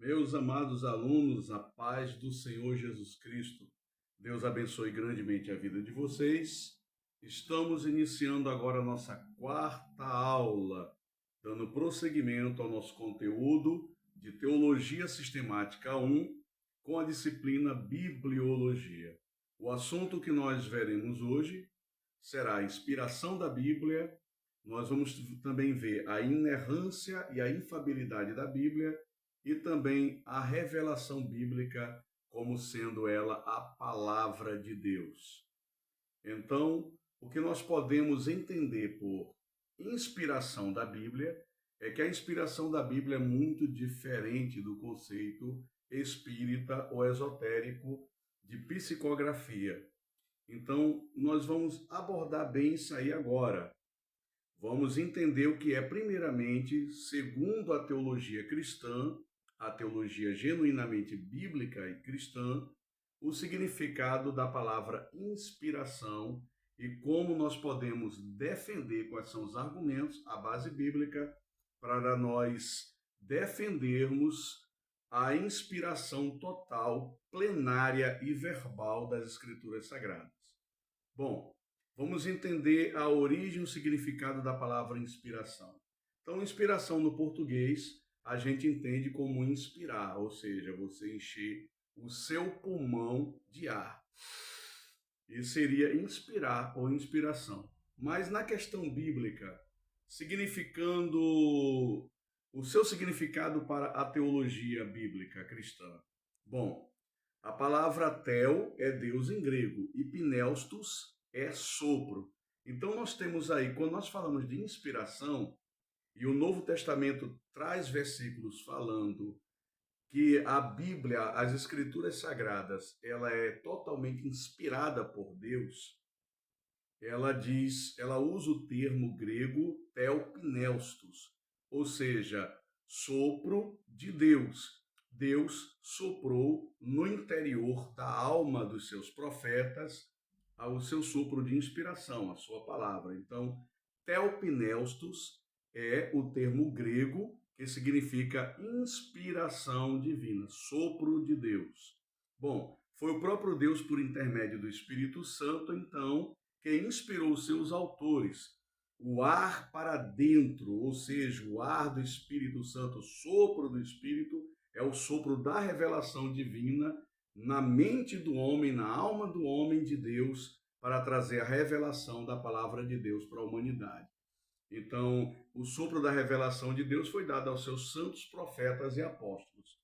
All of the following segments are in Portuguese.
Meus amados alunos, a paz do Senhor Jesus Cristo. Deus abençoe grandemente a vida de vocês. Estamos iniciando agora a nossa quarta aula, dando prosseguimento ao nosso conteúdo de Teologia Sistemática 1, com a disciplina Bibliologia. O assunto que nós veremos hoje será a inspiração da Bíblia. Nós vamos também ver a inerrância e a infabilidade da Bíblia e também a revelação bíblica como sendo ela a palavra de Deus. Então, o que nós podemos entender por inspiração da Bíblia é que a inspiração da Bíblia é muito diferente do conceito espírita ou esotérico de psicografia. Então, nós vamos abordar bem isso aí agora. Vamos entender o que é, primeiramente, segundo a teologia cristã, a teologia genuinamente bíblica e cristã, o significado da palavra inspiração e como nós podemos defender quais são os argumentos, a base bíblica, para nós defendermos a inspiração total, plenária e verbal das Escrituras Sagradas. Bom, vamos entender a origem e o significado da palavra inspiração. Então, inspiração no português, a gente entende como inspirar, ou seja, você encher o seu pulmão de ar. Isso seria inspirar ou inspiração. Mas na questão bíblica, significando o seu significado para a teologia bíblica cristã. Bom, a palavra tel é Deus em grego e pneustos é sopro. Então nós temos aí, quando nós falamos de inspiração, e o Novo Testamento traz versículos falando que a Bíblia, as Escrituras Sagradas, ela é totalmente inspirada por Deus. Ela usa o termo grego telpneustos, ou seja, sopro de Deus. Deus soprou no interior da alma dos seus profetas o seu sopro de inspiração, a sua palavra. Então, telpneustos é o termo grego que significa inspiração divina, sopro de Deus. Bom, foi o próprio Deus, por intermédio do Espírito Santo, então, que inspirou os seus autores. O ar para dentro, ou seja, o ar do Espírito Santo, o sopro do Espírito, é o sopro da revelação divina na mente do homem, na alma do homem de Deus, para trazer a revelação da palavra de Deus para a humanidade. Então, o sopro da revelação de Deus foi dado aos seus santos profetas e apóstolos.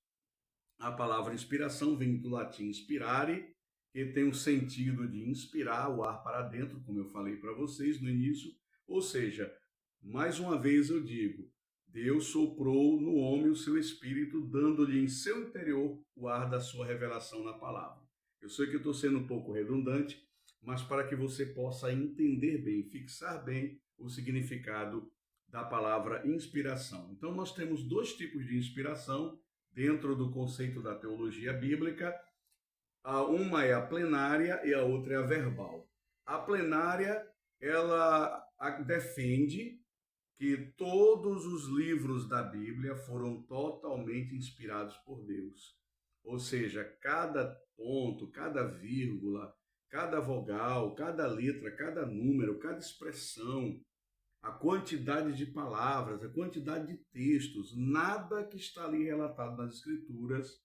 A palavra inspiração vem do latim inspirare, que tem o sentido de inspirar o ar para dentro, como eu falei para vocês no início. Ou seja, mais uma vez eu digo, Deus soprou no homem o seu espírito, dando-lhe em seu interior o ar da sua revelação na palavra. Eu sei que eu estou sendo um pouco redundante, mas para que você possa entender bem, fixar bem o significado da palavra inspiração. Então, nós temos dois tipos de inspiração dentro do conceito da teologia bíblica. Uma é a plenária e a outra é a verbal. A plenária, ela defende que todos os livros da Bíblia foram totalmente inspirados por Deus. Ou seja, cada ponto, cada vírgula, cada vogal, cada letra, cada número, cada expressão, a quantidade de palavras, a quantidade de textos, nada que está ali relatado nas Escrituras,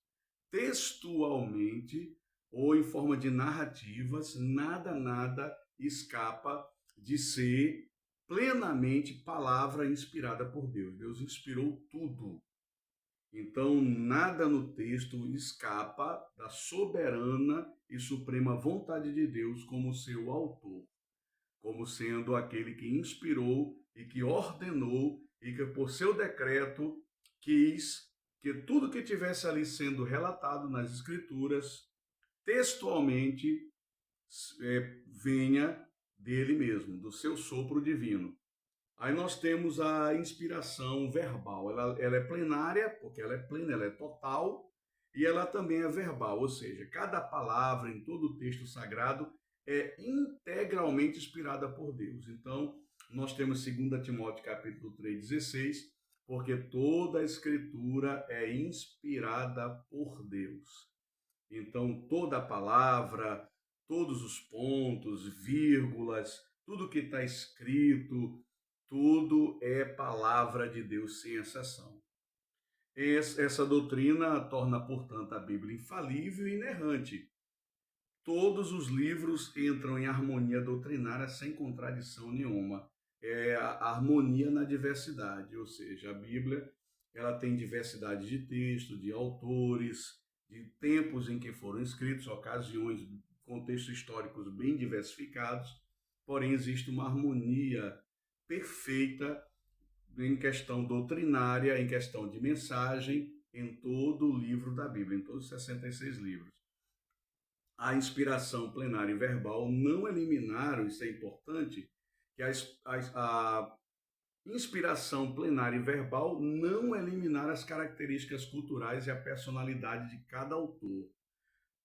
textualmente ou em forma de narrativas, nada escapa de ser plenamente palavra inspirada por Deus. Deus inspirou tudo. Então, nada no texto escapa da soberana e suprema vontade de Deus como seu autor, como sendo aquele que inspirou e que ordenou e que por seu decreto quis que tudo que tivesse ali sendo relatado nas Escrituras, textualmente, venha dele mesmo, do seu sopro divino. Aí nós temos a inspiração verbal. Ela é plenária, porque ela é plena, ela é total, e ela também é verbal, ou seja, cada palavra em todo o texto sagrado é integralmente inspirada por Deus. Então, nós temos 2 Timóteo capítulo 3, 16, porque toda a Escritura é inspirada por Deus. Então, toda a palavra, todos os pontos, vírgulas, tudo que está escrito, tudo é palavra de Deus, sem exceção. Essa doutrina torna, portanto, a Bíblia infalível e inerrante. Todos os livros entram em harmonia doutrinária sem contradição nenhuma. É a harmonia na diversidade, ou seja, a Bíblia ela tem diversidade de textos, de autores, de tempos em que foram escritos, ocasiões, contextos históricos bem diversificados, porém existe uma harmonia perfeita em questão doutrinária, em questão de mensagem, em todo o livro da Bíblia, em todos os 66 livros. A inspiração plenária e verbal não eliminaram, isso é importante, que a inspiração plenária e verbal não eliminaram as características culturais e a personalidade de cada autor.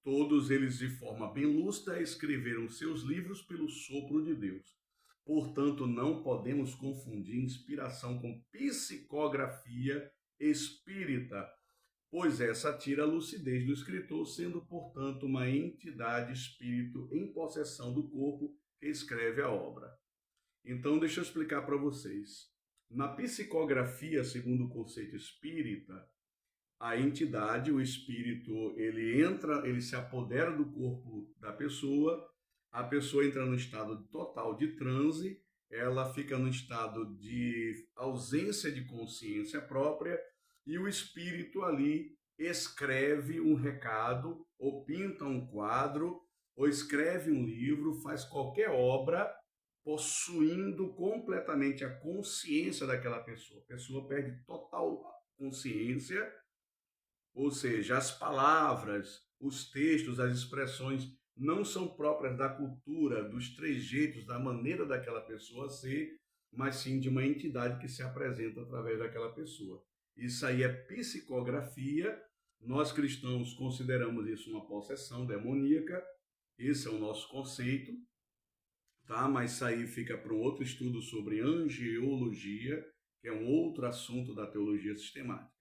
Todos eles, de forma bem lúcida, escreveram seus livros pelo sopro de Deus. Portanto, não podemos confundir inspiração com psicografia espírita, pois essa tira a lucidez do escritor, sendo, portanto, uma entidade espírito em possessão do corpo que escreve a obra. Então, deixa eu explicar para vocês. Na psicografia, segundo o conceito espírita, a entidade, o espírito, ele se apodera do corpo da pessoa, a pessoa entra no estado total de transe, ela fica no estado de ausência de consciência própria e o espírito ali escreve um recado, ou pinta um quadro, ou escreve um livro, faz qualquer obra possuindo completamente a consciência daquela pessoa. A pessoa perde total consciência, ou seja, as palavras, os textos, as expressões não são próprias da cultura, dos trejeitos, da maneira daquela pessoa ser, mas sim de uma entidade que se apresenta através daquela pessoa. Isso aí é psicografia. Nós cristãos consideramos isso uma possessão demoníaca. Esse é o nosso conceito, tá? Mas isso aí fica para um outro estudo sobre angeologia, que é um outro assunto da teologia sistemática.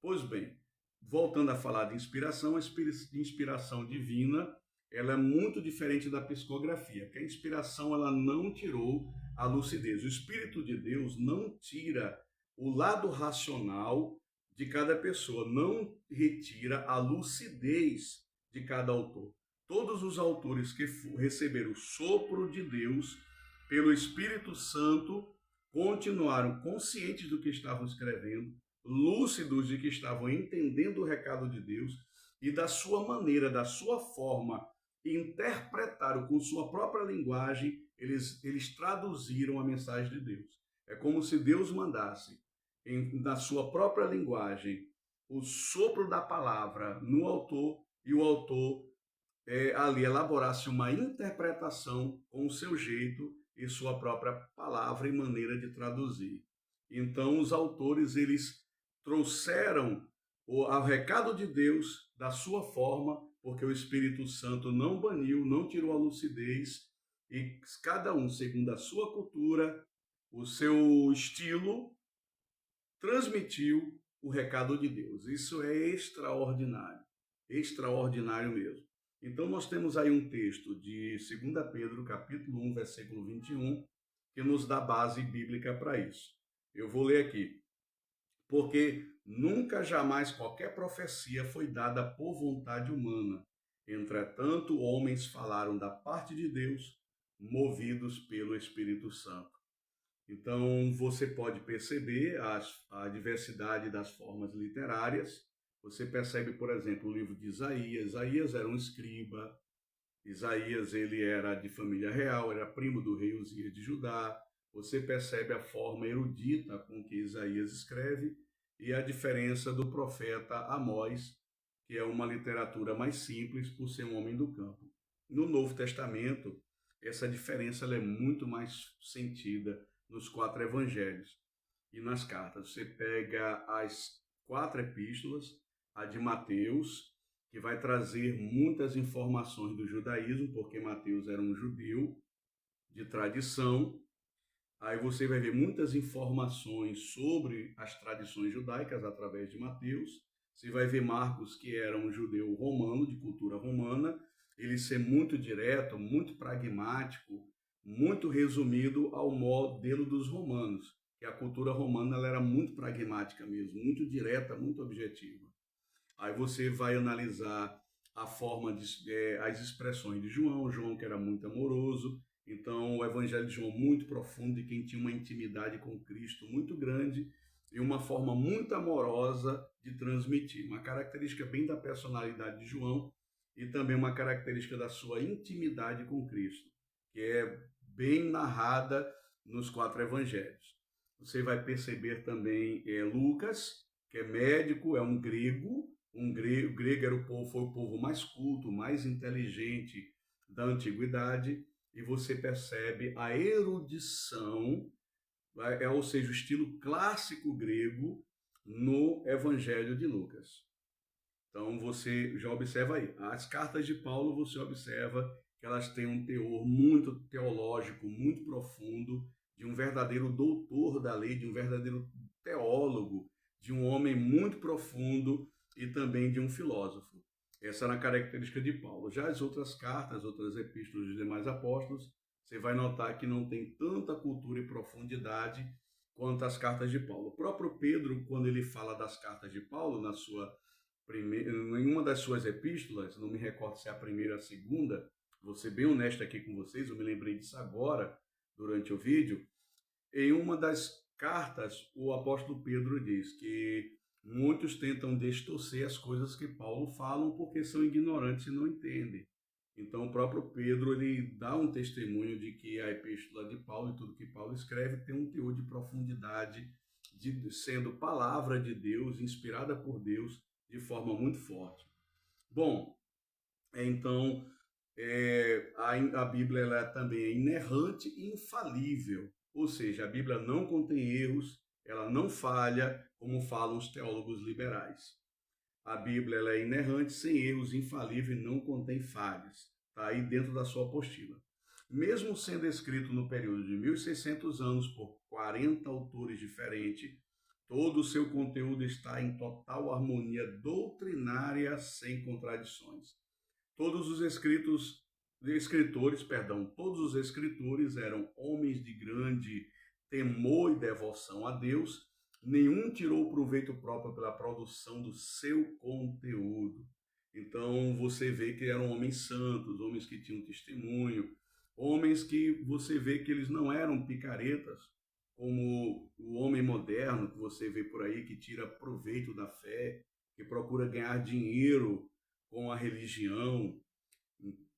Pois bem, voltando a falar de inspiração, a inspiração divina, ela é muito diferente da psicografia, porque a inspiração ela não tirou a lucidez. O Espírito de Deus não tira o lado racional de cada pessoa, não retira a lucidez de cada autor. Todos os autores que receberam o sopro de Deus pelo Espírito Santo continuaram conscientes do que estavam escrevendo, lúcidos de que estavam entendendo o recado de Deus e da sua maneira, da sua forma, interpretaram com sua própria linguagem, eles traduziram a mensagem de Deus. É como se Deus mandasse, na sua própria linguagem, o sopro da palavra no autor e o autor ali elaborasse uma interpretação com o seu jeito e sua própria palavra e maneira de traduzir. Então, os autores, eles trouxeram o recado de Deus da sua forma, porque o Espírito Santo não baniu, não tirou a lucidez, e cada um, segundo a sua cultura, o seu estilo, transmitiu o recado de Deus. Isso é extraordinário, extraordinário mesmo. Então nós temos aí um texto de 2 Pedro, capítulo 1, versículo 21, que nos dá base bíblica para isso. Eu vou ler aqui. Porque nunca jamais qualquer profecia foi dada por vontade humana. Entretanto, homens falaram da parte de Deus, movidos pelo Espírito Santo. Então, você pode perceber a diversidade das formas literárias. Você percebe, por exemplo, o livro de Isaías. Isaías era um escriba. Isaías, ele era de família real, era primo do rei Uzias de Judá. Você percebe a forma erudita com que Isaías escreve e a diferença do profeta Amós, que é uma literatura mais simples por ser um homem do campo. No Novo Testamento, essa diferença ela é muito mais sentida nos 4 evangelhos e nas cartas. Você pega as 4 epístolas, a de Mateus, que vai trazer muitas informações do judaísmo, porque Mateus era um judeu de tradição. Aí você vai ver muitas informações sobre as tradições judaicas através de Mateus. Você vai ver Marcos, que era um judeu romano, de cultura romana, ele ser muito direto, muito pragmático, muito resumido ao modelo dos romanos, que a cultura romana ela era muito pragmática mesmo, muito direta, muito objetiva. Aí você vai analisar a forma as expressões de João, João que era muito amoroso, então o evangelho de João muito profundo, de quem tinha uma intimidade com Cristo muito grande e uma forma muito amorosa de transmitir, uma característica bem da personalidade de João e também uma característica da sua intimidade com Cristo, que é bem narrada nos 4 evangelhos. Você vai perceber também Lucas, que é médico, é um grego, o grego era foi o povo mais culto, mais inteligente da antiguidade, e você percebe a erudição, ou seja, o estilo clássico grego no Evangelho de Lucas. Então você já observa aí, as cartas de Paulo você observa que elas têm um teor muito teológico, muito profundo, de um verdadeiro doutor da lei, de um verdadeiro teólogo, de um homem muito profundo e também de um filósofo. Essa era a característica de Paulo. Já as outras cartas, outras epístolas dos demais apóstolos, você vai notar que não tem tanta cultura e profundidade quanto as cartas de Paulo. O próprio Pedro, quando ele fala das cartas de Paulo, em uma das suas epístolas, não me recordo se é a primeira ou a segunda, vou ser bem honesto aqui com vocês, eu me lembrei disso agora, durante o vídeo. Em uma das cartas, o apóstolo Pedro diz que muitos tentam distorcer as coisas que Paulo fala porque são ignorantes e não entendem. Então, o próprio Pedro ele dá um testemunho de que a epístola de Paulo e tudo que Paulo escreve tem um teor de profundidade, sendo palavra de Deus, inspirada por Deus, de forma muito forte. Bom, então a Bíblia ela também é inerrante e infalível, ou seja, a Bíblia não contém erros, ela não falha, como falam os teólogos liberais. A Bíblia ela é inerrante, sem erros, infalível e não contém falhas. Está aí dentro da sua apostila. Mesmo sendo escrito no período de 1600 anos por 40 autores diferentes, todo o seu conteúdo está em total harmonia doutrinária, sem contradições. Todos os todos os escritores eram homens de grande temor e devoção a Deus. Nenhum tirou proveito próprio pela produção do seu conteúdo. Então você vê que eram homens santos, homens que tinham testemunho, homens que você vê que eles não eram picaretas, como o homem moderno que você vê por aí, que tira proveito da fé, que procura ganhar dinheiro com a religião,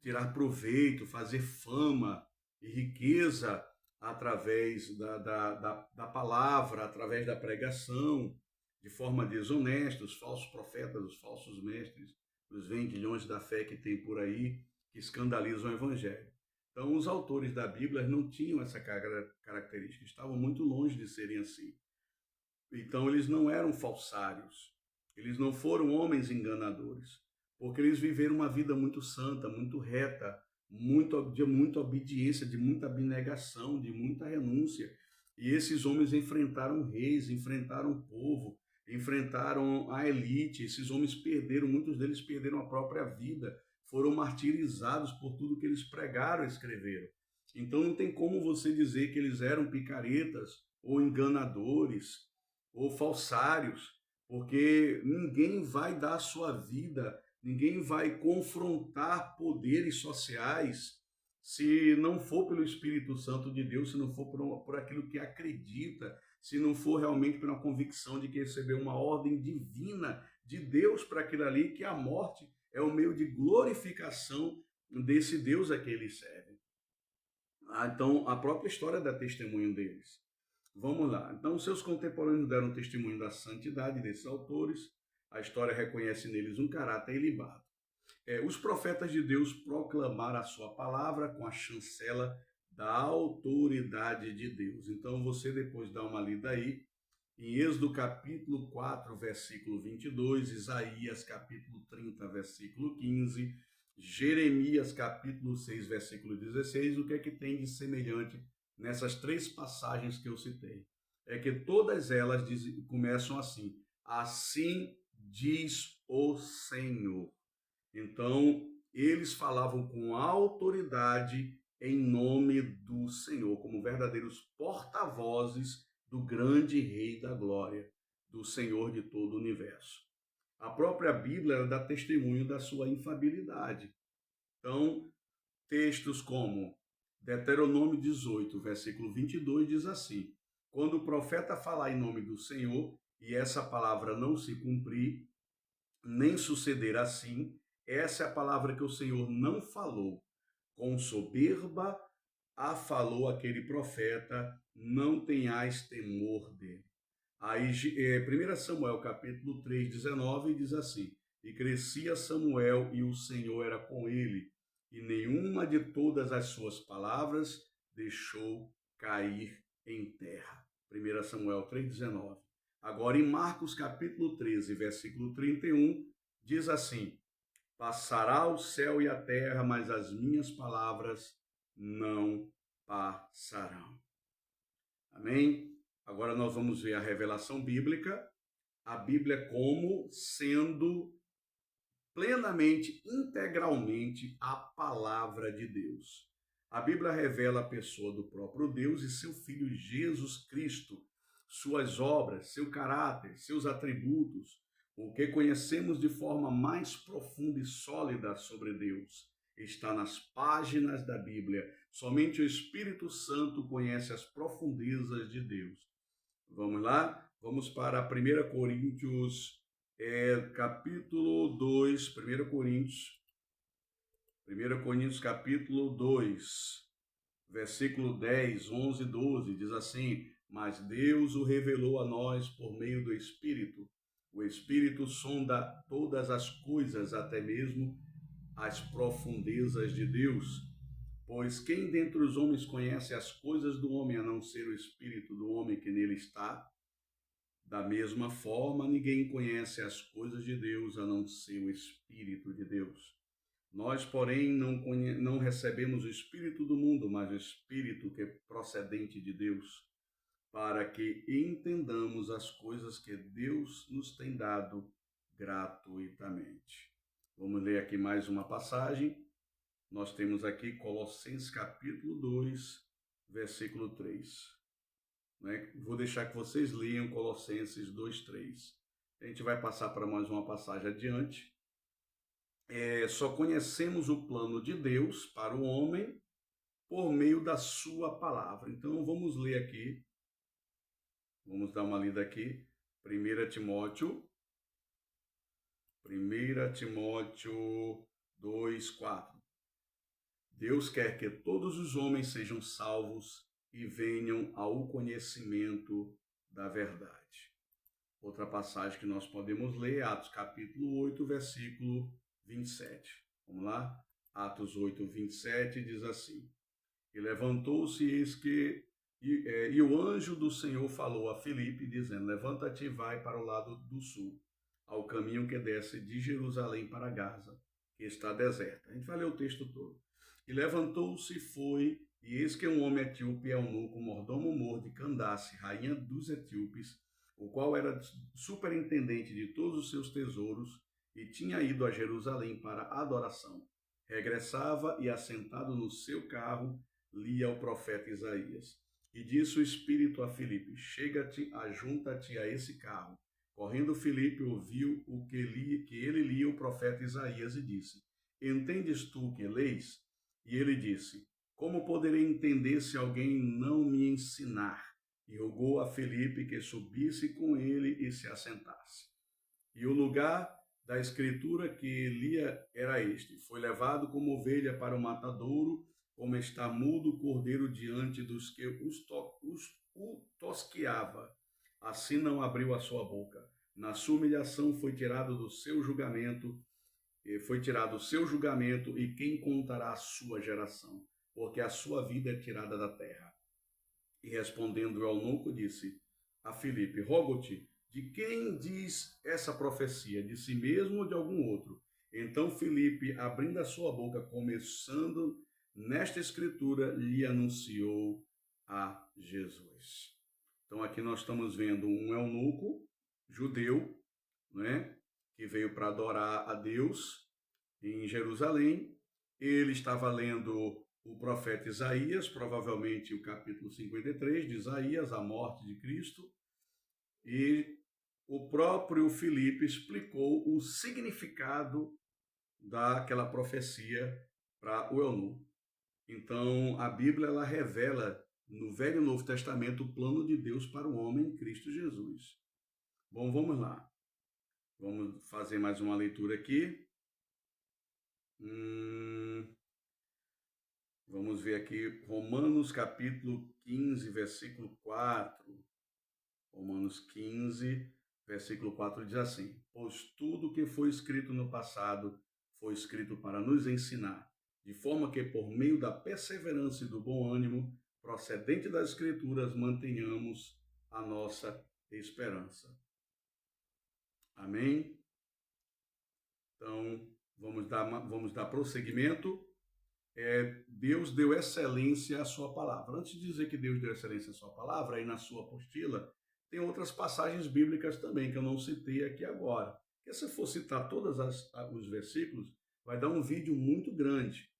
tirar proveito, fazer fama e riqueza através da palavra, através da pregação, de forma desonesta, os falsos profetas, os falsos mestres, os vendilhões da fé que tem por aí, que escandalizam o evangelho. Então, os autores da Bíblia não tinham essa característica, estavam muito longe de serem assim. Então, eles não eram falsários, eles não foram homens enganadores, porque eles viveram uma vida muito santa, muito reta, de muita obediência, de muita abnegação, de muita renúncia. E esses homens enfrentaram reis, enfrentaram o povo, enfrentaram a elite. Esses homens perderam, muitos deles perderam a própria vida, foram martirizados por tudo que eles pregaram e escreveram. Então não tem como você dizer que eles eram picaretas ou enganadores ou falsários, porque ninguém vai dar a sua vida, ninguém vai confrontar poderes sociais se não for pelo Espírito Santo de Deus, se não for por aquilo que acredita, se não for realmente pela convicção de que recebeu uma ordem divina de Deus para aquilo ali, que a morte é o meio de glorificação desse Deus a que eles servem. Então, a própria história dá testemunho deles. Vamos lá. Então, seus contemporâneos deram testemunho da santidade desses autores. A história reconhece neles um caráter ilibado. Os profetas de Deus proclamaram a sua palavra com a chancela da autoridade de Deus. Então, você depois dá uma lida aí, em Êxodo capítulo 4, versículo 22, Isaías capítulo 30, versículo 15, Jeremias capítulo 6, versículo 16, o que é que tem de semelhante nessas 3 passagens que eu citei é que todas elas começam assim: assim diz o Senhor. Então, eles falavam com autoridade em nome do Senhor, como verdadeiros porta-vozes do grande Rei da Glória, do Senhor de todo o universo. A própria Bíblia ela dá testemunho da sua infabilidade. Então, textos como Deuteronômio 18, versículo 22 diz assim: quando o profeta falar em nome do Senhor e essa palavra não se cumprir, nem suceder assim, essa é a palavra que o Senhor não falou. Com soberba a falou aquele profeta, não tenhais temor dele. Aí, 1 Samuel capítulo 3, 19 diz assim: e crescia Samuel e o Senhor era com ele, e nenhuma de todas as suas palavras deixou cair em terra. 1 Samuel 3, 19. Agora em Marcos capítulo 13, versículo 31, diz assim: passará o céu e a terra, mas as minhas palavras não passarão. Amém? Agora nós vamos ver a revelação bíblica, a Bíblia como sendo plenamente, integralmente a palavra de Deus. A Bíblia revela a pessoa do próprio Deus e seu Filho Jesus Cristo, suas obras, seu caráter, seus atributos, o que conhecemos de forma mais profunda e sólida sobre Deus. Está nas páginas da Bíblia. Somente o Espírito Santo conhece as profundezas de Deus. Vamos lá? Vamos para 1 Coríntios, capítulo 2, 1 Coríntios capítulo 2, versículo 10, 11 e 12, diz assim: mas Deus o revelou a nós por meio do Espírito. O Espírito sonda todas as coisas, até mesmo as profundezas de Deus. Pois quem dentre os homens conhece as coisas do homem, a não ser o Espírito do homem que nele está? Da mesma forma, ninguém conhece as coisas de Deus, a não ser o Espírito de Deus. Nós, porém, não recebemos o Espírito do mundo, mas o Espírito que é procedente de Deus, para que entendamos as coisas que Deus nos tem dado gratuitamente. Vamos ler aqui mais uma passagem. Nós temos aqui Colossenses capítulo 2, versículo 3. Vou deixar que vocês leiam Colossenses 2, 3. A gente vai passar para mais uma passagem adiante. Só conhecemos o plano de Deus para o homem por meio da sua palavra. Então vamos ler aqui, vamos dar uma lida aqui, 1 Timóteo 2, 4. Deus quer que todos os homens sejam salvos e venham ao conhecimento da verdade. Outra passagem que nós podemos ler é Atos capítulo 8, versículo 27. Vamos lá? Atos 8, 27 diz assim: e levantou-se, eis que e o anjo do Senhor falou a Filipe, dizendo: levanta-te e vai para o lado do sul, ao caminho que desce de Jerusalém para Gaza, que está deserta. A gente vai ler o texto todo. E levantou-se e foi, e eis que um homem etíope, eunuco, mordomo-mor de Candace, rainha dos etíopes, o qual era superintendente de todos os seus tesouros, e tinha ido a Jerusalém para adoração. Regressava e, assentado no seu carro, lia o profeta Isaías. E disse o Espírito a Filipe: chega-te, ajunta-te a esse carro. Correndo Filipe ouviu o que ele lia o profeta Isaías e disse: entendes tu o que leis? E ele disse: como poderei entender se alguém não me ensinar? E rogou a Filipe que subisse com ele e se assentasse. E o lugar da escritura que lia era este: foi levado como ovelha para o matadouro, como está mudo o cordeiro diante dos que o tosqueava. Assim não abriu a sua boca. Na sua humilhação foi tirado o seu julgamento, e quem contará a sua geração? Porque a sua vida é tirada da terra. E respondendo o eunuco, disse a Filipe: rogo-te, de quem diz essa profecia? De si mesmo ou de algum outro? Então Filipe, abrindo a sua boca, começando nesta escritura, lhe anunciou a Jesus. Então aqui nós estamos vendo um eunuco judeu, né, que veio para adorar a Deus em Jerusalém. Ele estava lendo o profeta Isaías, provavelmente o capítulo 53 de Isaías, a morte de Cristo, e o próprio Filipe explicou o significado daquela profecia para o eunuco. Então, a Bíblia ela revela no Velho e Novo Testamento o plano de Deus para o homem em Cristo Jesus. Bom, vamos lá. Vamos fazer mais uma leitura aqui. Vamos ver aqui Romanos capítulo 15, versículo 4. Romanos 15, versículo 4 diz assim: pois tudo que foi escrito no passado foi escrito para nos ensinar, de forma que por meio da perseverança e do bom ânimo procedente das Escrituras mantenhamos a nossa esperança. Amém? Então, vamos dar prosseguimento. Deus deu excelência à sua palavra. Antes de dizer que Deus deu excelência à sua palavra, aí na sua apostila, tem outras passagens bíblicas também, que eu não citei aqui agora. Porque se eu for citar todos os versículos, vai dar um vídeo muito grande.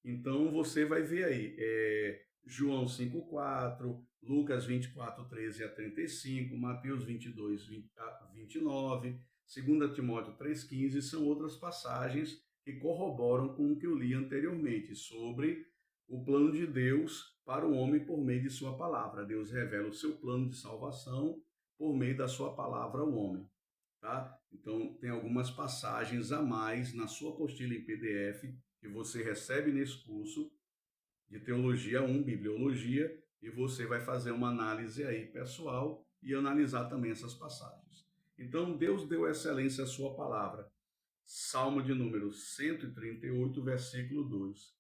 Então, você vai ver aí, João 5,4, Lucas 24, 13 a 35, Mateus 22, 20 a 29, 2 Timóteo 3,15, são outras passagens que corroboram com o que eu li anteriormente, sobre o plano de Deus para o homem por meio de sua palavra. Deus revela o seu plano de salvação por meio da sua palavra ao homem. Tá? Então, tem algumas passagens a mais na sua apostila em PDF que você recebe nesse curso de Teologia 1, Bibliologia, e você vai fazer uma análise aí pessoal e analisar também essas passagens. Então, Deus deu excelência à sua palavra. Salmo de número 138, versículo 2.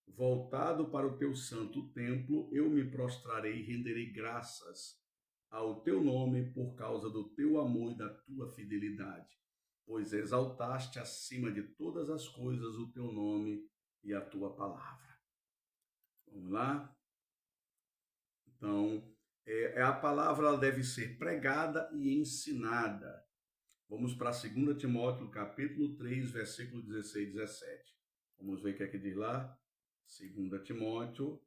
Voltado para o teu santo templo, eu me prostrarei e renderei graças ao teu nome por causa do teu amor e da tua fidelidade, pois exaltaste acima de todas as coisas o teu nome e a tua palavra. Vamos lá? Então, a palavra ela deve ser pregada e ensinada. Vamos para 2 Timóteo, capítulo 3, versículo 16 e 17. Vamos ver o que é que diz lá. 2 Timóteo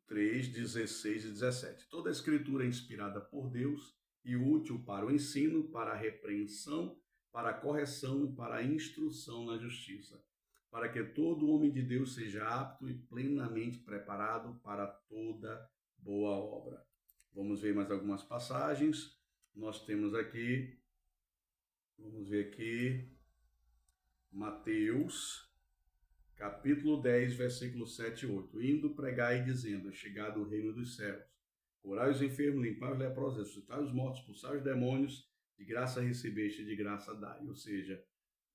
3, 16 e 17. Toda a escritura é inspirada por Deus e útil para o ensino, para a repreensão, para a correção e para a instrução na justiça, para que todo homem de Deus seja apto e plenamente preparado para toda boa obra. Vamos ver mais algumas passagens. Nós temos aqui, vamos ver aqui, Mateus, capítulo 10, versículos 7 e 8. Indo pregar e dizendo, é chegado o reino dos céus. Curai os enfermos, limpai os leprosos, ressuscitai os mortos, expulsai os demônios, de graça recebeste, de graça dai. Ou seja,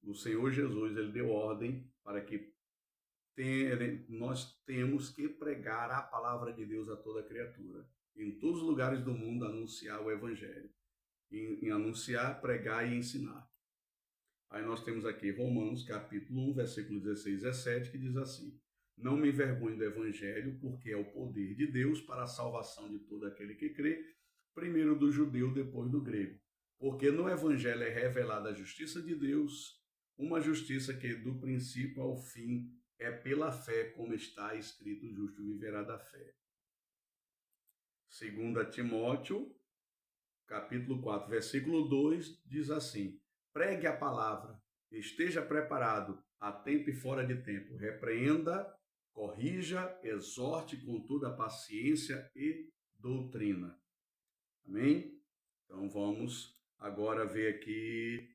o Senhor Jesus, ele deu ordem para que nós temos que pregar a palavra de Deus a toda criatura. Em todos os lugares do mundo, anunciar o evangelho. Em anunciar, pregar e ensinar. Aí nós temos aqui Romanos, capítulo 1, versículo 16 e 17, que diz assim: não me envergonhe do evangelho, porque é o poder de Deus para a salvação de todo aquele que crê, primeiro do judeu, depois do grego. Porque no evangelho é revelada a justiça de Deus, uma justiça que do princípio ao fim é pela fé, como está escrito, o justo viverá da fé. 2 Timóteo, capítulo 4, versículo 2, diz assim: pregue a palavra, esteja preparado a tempo e fora de tempo, repreenda, corrija, exorte com toda a paciência e doutrina. Amém? Então vamos agora ver aqui.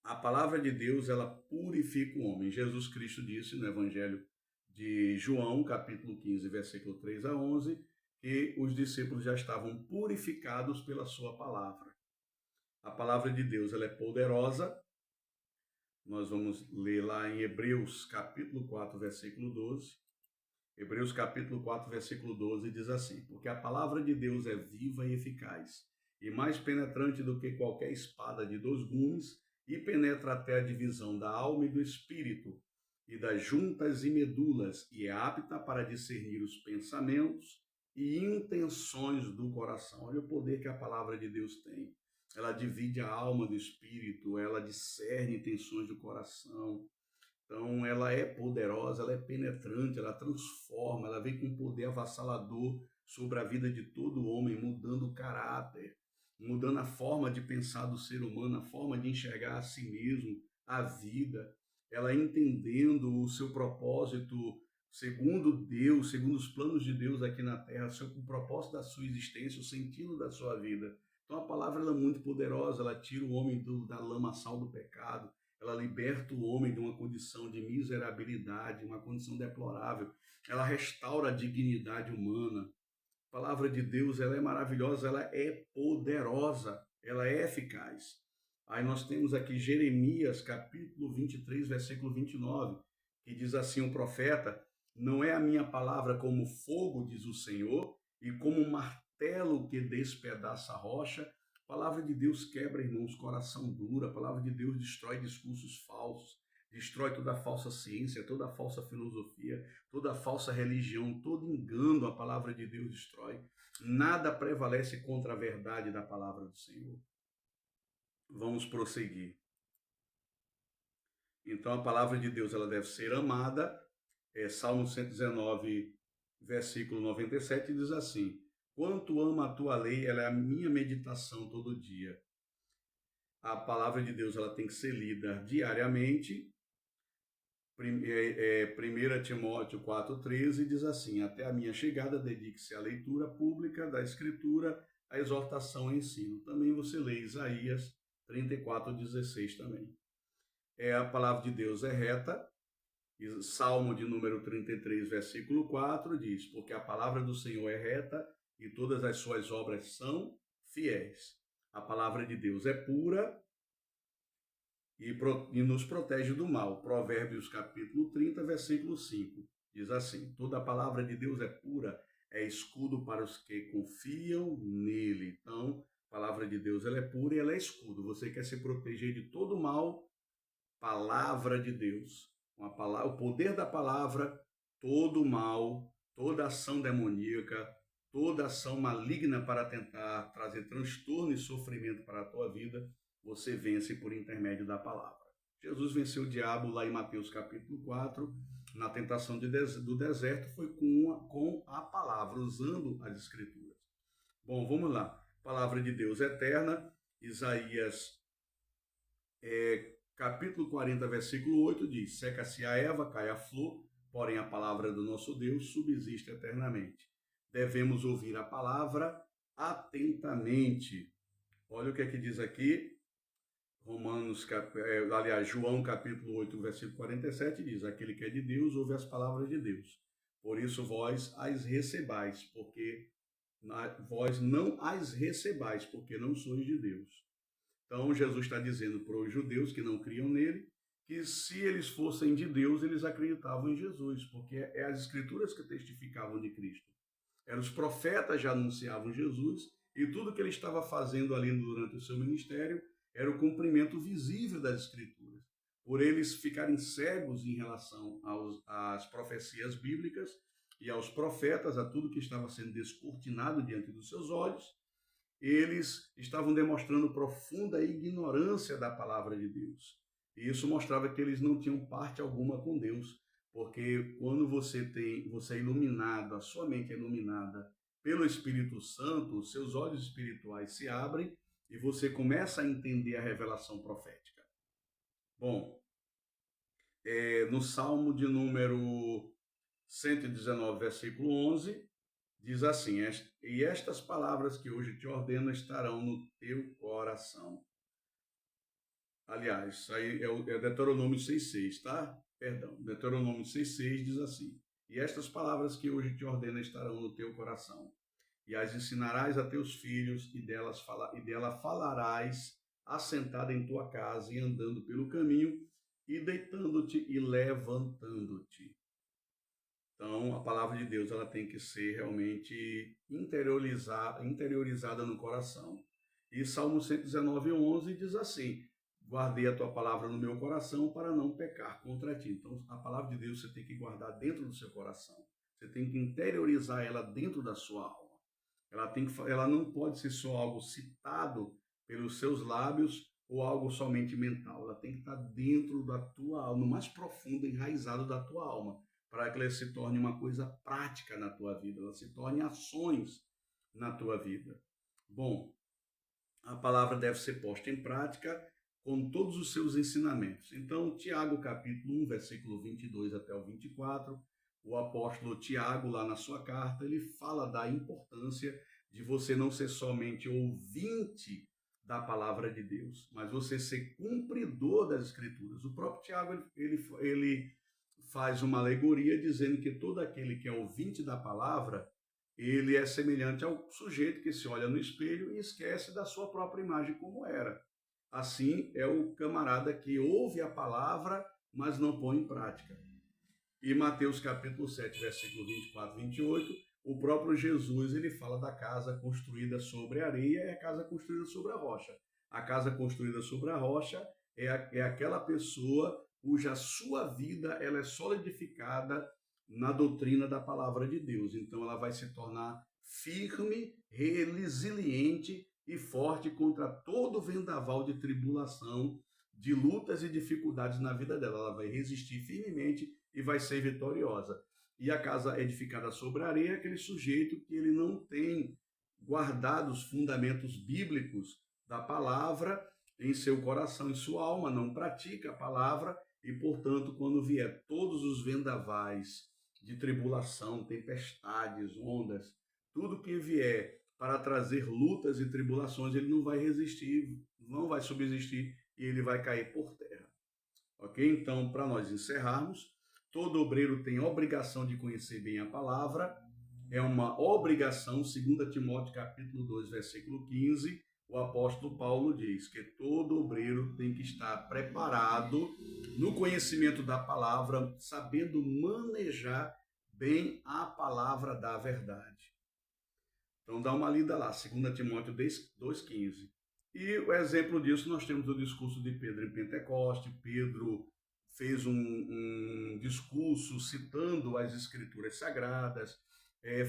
A palavra de Deus, ela purifica o homem. Jesus Cristo disse no Evangelho de João, capítulo 15, versículo 3 a 11, que os discípulos já estavam purificados pela sua palavra. A palavra de Deus, ela é poderosa. Nós vamos ler lá em Hebreus, capítulo 4, versículo 12. Hebreus, capítulo 4, versículo 12, diz assim: porque a palavra de Deus é viva e eficaz, e mais penetrante do que qualquer espada de 2 gumes, e penetra até a divisão da alma e do espírito, e das juntas e medulas, e é apta para discernir os pensamentos e intenções do coração. Olha o poder que a palavra de Deus tem. Ela divide a alma do espírito, ela discerne intenções do coração. Então, ela é poderosa, ela é penetrante, ela transforma, ela vem com poder avassalador sobre a vida de todo homem, mudando o caráter, mudando a forma de pensar do ser humano, a forma de enxergar a si mesmo, a vida. Ela entendendo o seu propósito segundo Deus, segundo os planos de Deus aqui na Terra, o propósito da sua existência, o sentido da sua vida. Então, a palavra ela é muito poderosa, ela tira o homem da lamaçal do pecado, ela liberta o homem de uma condição de miserabilidade, uma condição deplorável. Ela restaura a dignidade humana. A palavra de Deus ela é maravilhosa, ela é poderosa, ela é eficaz. Aí nós temos aqui Jeremias, capítulo 23, versículo 29, que diz assim o profeta: não é a minha palavra como fogo, diz o Senhor, e como um martelo que despedaça a rocha. A palavra de Deus quebra, irmãos, coração duro. A palavra de Deus destrói discursos falsos, destrói toda a falsa ciência, toda a falsa filosofia, toda a falsa religião, todo engano a palavra de Deus destrói. Nada prevalece contra a verdade da palavra do Senhor. Vamos prosseguir. Então a palavra de Deus ela deve ser amada. Salmo 119, versículo 97 diz assim: quanto amo a tua lei, ela é a minha meditação todo dia. A palavra de Deus ela tem que ser lida diariamente. 1 Timóteo 4,13 diz assim: até a minha chegada, dedique-se à leitura pública da Escritura, à exortação e ensino. Também você lê Isaías 34,16 também. A palavra de Deus é reta. Salmo de número 33, versículo 4 diz: porque a palavra do Senhor é reta e todas as suas obras são fiéis. A palavra de Deus é pura e nos protege do mal. Provérbios capítulo 30, versículo 5 diz assim: toda a palavra de Deus é pura, é escudo para os que confiam nele. Então, a palavra de Deus ela é pura e ela é escudo. Você quer se proteger de todo mal? Palavra de Deus. O poder da palavra, todo mal, toda ação demoníaca, toda ação maligna para tentar trazer transtorno e sofrimento para a tua vida, você vence por intermédio da palavra. Jesus venceu o diabo lá em Mateus capítulo 4, na tentação do deserto, foi com a palavra, usando as escrituras. Bom, vamos lá. Palavra de Deus eterna, Isaías capítulo 40, versículo 8 diz: seca-se a erva, cai a flor, porém a palavra do nosso Deus subsiste eternamente. Devemos ouvir a palavra atentamente. Olha o que é que diz aqui, João capítulo 8, versículo 47 diz: aquele que é de Deus ouve as palavras de Deus. Por isso vós as recebais, porque vós não as recebais, porque não sois de Deus. Então, Jesus está dizendo para os judeus que não criam nele, que se eles fossem de Deus, eles acreditavam em Jesus, porque é as escrituras que testificavam de Cristo. Os profetas já anunciavam Jesus, e tudo que ele estava fazendo ali durante o seu ministério era o cumprimento visível das escrituras. Por eles ficarem cegos em relação às profecias bíblicas e aos profetas, a tudo que estava sendo descortinado diante dos seus olhos, eles estavam demonstrando profunda ignorância da palavra de Deus. E isso mostrava que eles não tinham parte alguma com Deus, porque quando você é iluminado, a sua mente é iluminada pelo Espírito Santo, os seus olhos espirituais se abrem e você começa a entender a revelação profética. Bom, no Salmo de número 119, versículo 11, diz assim: e estas palavras que hoje te ordeno estarão no teu coração. Aliás, isso aí é Deuteronômio 6,6, tá? Perdão, Deuteronômio 6,6 diz assim: e estas palavras que hoje te ordeno estarão no teu coração, e as ensinarás a teus filhos, e dela falarás assentada em tua casa e andando pelo caminho, e deitando-te e levantando-te. Então, a palavra de Deus ela tem que ser realmente interiorizada no coração. E Salmo 119, 11 diz assim: guardei a tua palavra no meu coração para não pecar contra ti. Então, a palavra de Deus você tem que guardar dentro do seu coração. Você tem que interiorizar ela dentro da sua alma. Ela não pode ser só algo citado pelos seus lábios ou algo somente mental. Ela tem que estar dentro da tua alma, no mais profundo, enraizado da tua alma, para que ela se torne uma coisa prática na tua vida, ela se torne ações na tua vida. Bom, a palavra deve ser posta em prática com todos os seus ensinamentos. Então, Tiago capítulo 1, versículo 22 até o 24, o apóstolo Tiago, lá na sua carta, ele fala da importância de você não ser somente ouvinte da palavra de Deus, mas você ser cumpridor das Escrituras. O próprio Tiago, ele faz uma alegoria dizendo que todo aquele que é ouvinte da palavra, ele é semelhante ao sujeito que se olha no espelho e esquece da sua própria imagem como era. Assim é o camarada que ouve a palavra, mas não põe em prática. E Mateus capítulo 7, versículo 24 e 28, o próprio Jesus, ele fala da casa construída sobre a areia e a casa construída sobre a rocha. A casa construída sobre a rocha é aquela pessoa cuja sua vida ela é solidificada na doutrina da palavra de Deus. Então ela vai se tornar firme, resiliente e forte contra todo vendaval de tribulação, de lutas e dificuldades na vida dela. Ela vai resistir firmemente e vai ser vitoriosa. E a casa edificada sobre a areia é aquele sujeito que ele não tem guardado os fundamentos bíblicos da palavra em seu coração, em sua alma, não pratica a palavra e, portanto, quando vier todos os vendavais de tribulação, tempestades, ondas, tudo que vier para trazer lutas e tribulações, ele não vai resistir, não vai subsistir e ele vai cair por terra. Ok? Então, para nós encerrarmos, todo obreiro tem obrigação de conhecer bem a palavra, é uma obrigação, 2 Timóteo capítulo 2, versículo 15, o apóstolo Paulo diz que todo obreiro tem que estar preparado no conhecimento da palavra, sabendo manejar bem a palavra da verdade. Então dá uma lida lá, 2 Timóteo 2,15. E o exemplo disso nós temos o discurso de Pedro em Pentecoste. Pedro fez um discurso citando as Escrituras Sagradas,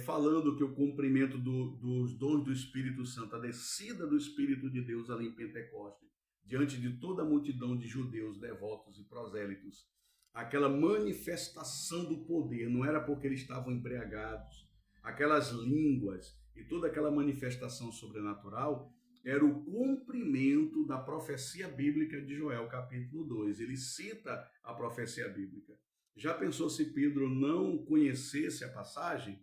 falando que o cumprimento dos dons do Espírito Santo, a descida do Espírito de Deus ali em Pentecoste, diante de toda a multidão de judeus, devotos e prosélitos, aquela manifestação do poder, não era porque eles estavam embriagados, aquelas línguas e toda aquela manifestação sobrenatural era o cumprimento da profecia bíblica de Joel, capítulo 2. Ele cita a profecia bíblica. Já pensou se Pedro não conhecesse a passagem?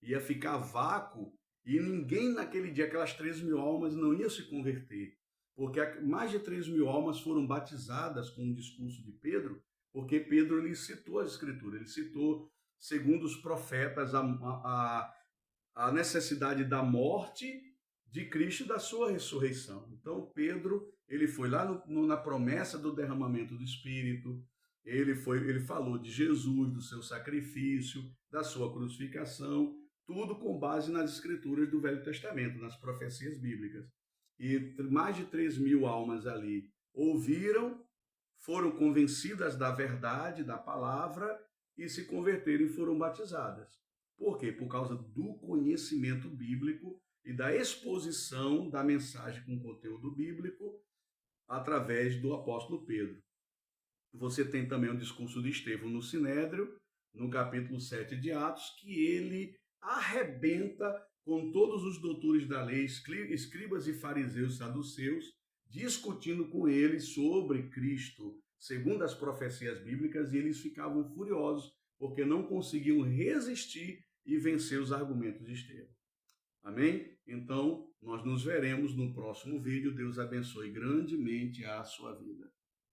Ia ficar vácuo e ninguém naquele dia, aquelas 3.000 almas, não ia se converter. Porque mais de 3.000 almas foram batizadas com o discurso de Pedro, porque Pedro ele citou as Escrituras, ele citou, segundo os profetas, a necessidade da morte de Cristo e da sua ressurreição. Então Pedro ele foi lá na promessa do derramamento do Espírito, ele falou de Jesus, do seu sacrifício, da sua crucificação, tudo com base nas Escrituras do Velho Testamento, nas profecias bíblicas. E mais de 3.000 almas ali ouviram, foram convencidas da verdade, da palavra, e se converteram e foram batizadas. Por quê? Por causa do conhecimento bíblico e da exposição da mensagem com conteúdo bíblico através do apóstolo Pedro. Você tem também o discurso de Estevão no Sinédrio, no capítulo 7 de Atos, que ele arrebenta com todos os doutores da lei, escribas e fariseus saduceus, discutindo com eles sobre Cristo, segundo as profecias bíblicas, e eles ficavam furiosos porque não conseguiam resistir e vencer os argumentos de Estevão. Amém? Então, nós nos veremos no próximo vídeo. Deus abençoe grandemente a sua vida.